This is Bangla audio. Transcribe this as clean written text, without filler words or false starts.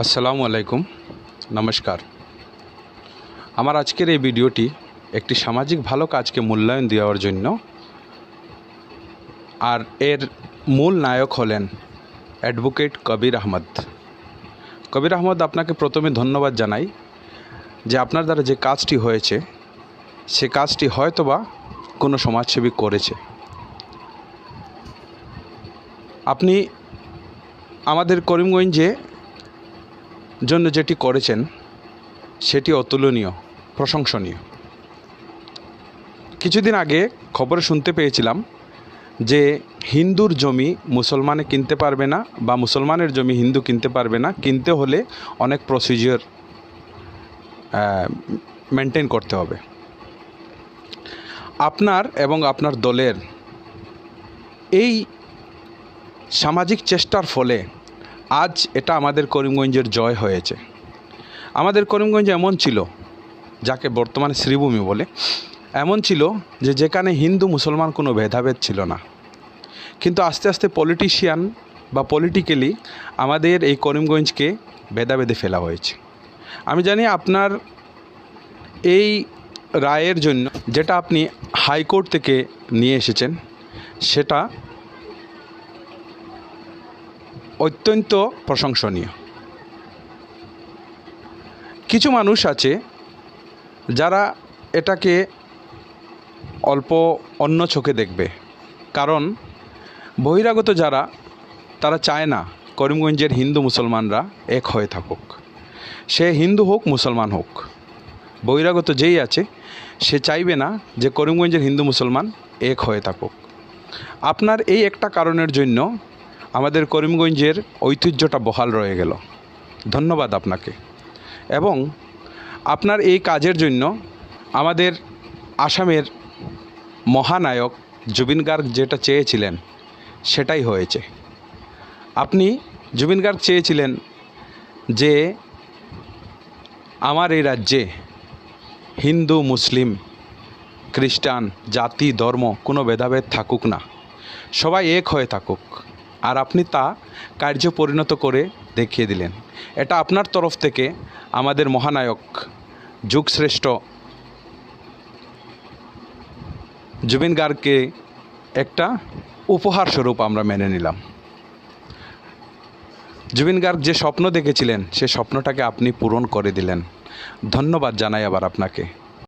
আসসালামু আলাইকুম, নমস্কার। আমার আজকের এই ভিডিওটি একটি সামাজিক ভালো কাজকে মূল্যায়ন দেওয়ার জন্য, আর এর মূল নায়ক হলেন অ্যাডভোকেট কবির আহমদ। কবির আহমদ, আপনাকে প্রথমে ধন্যবাদ জানাই যে আপনার দ্বারা যে কাজটি হয়েছে সে কাজটি হয়তোবা কোনো সমাজসেবী করেছে। আপনি আমাদের করিমগঞ্জে জন্য যেটি করেছেন সেটি অতুলনীয়, প্রশংসনীয়। কিছুদিন আগে খবরে শুনতে পেয়েছিলাম যে হিন্দুর জমি মুসলমানে কিনতে পারবে না, বা মুসলমানের জমি হিন্দু কিনতে পারবে না, কিনতে হলে অনেক প্রসিজিওর মেনটেন করতে হবে। আপনার এবং আপনার দলের এই সামাজিক চেষ্টার ফলে আজ এটা আমাদের করিমগঞ্জের জয় হয়েছে। আমাদের করিমগঞ্জ এমন ছিল, যাকে বর্তমানে শ্রীভূমি বলে, এমন ছিল যে যেখানে হিন্দু মুসলমান কোনো ভেদাভেদ ছিল না। কিন্তু আস্তে আস্তে পলিটিশিয়ান বা পলিটিক্যালি আমাদের এই করিমগঞ্জকে ভেদাভেদে ফেলা হয়েছে। আমি জানি আপনার এই রায়ের জন্য, যেটা আপনি হাইকোর্ট থেকে নিয়ে এসেছেন, সেটা অত্যন্ত প্রশংসনীয়। কিছু মানুষ আছে যারা এটাকে অল্প অন্য চোখে দেখবে, কারণ বহিরাগত যারা, তারা চায় না করিমগঞ্জের হিন্দু মুসলমানরা এক হয়ে থাকুক। সে হিন্দু হোক, মুসলমান হোক, বহিরাগত যেই আছে সে চাইবে না যে করিমগঞ্জের হিন্দু মুসলমান এক হয়ে থাকুক। আপনার এই একটা কারণের জন্য আমাদের করিমগঞ্জের ঐতিহ্যটা বহাল রয়ে গেল। ধন্যবাদ আপনাকে। এবং আপনার এই কাজের জন্য আমাদের আসামের মহানায়ক জুবিন গার্গ যেটা চেয়েছিলেন সেটাই হয়েছে। আপনি, জুবিন গার্গ চেয়েছিলেন যে আমার এই রাজ্যে হিন্দু, মুসলিম, খ্রিস্টান, জাতি, ধর্ম কোনো ভেদাভেদ থাকুক না, সবাই এক হয়ে থাকুক। আর আপনি তা কার্যে পরিণত করে দেখিয়ে দিলেন। এটা আপনার তরফ থেকে আমাদের মহানায়ক, যুগশ্রেষ্ঠ জুবিন গার্গকে একটা উপহার স্বরূপ আমরা মেনে নিলাম। জুবিন গার্গ যে স্বপ্ন দেখেছিলেন সে স্বপ্নটাকে আপনি পূরণ করে দিলেন। ধন্যবাদ জানাই আবার আপনাকে।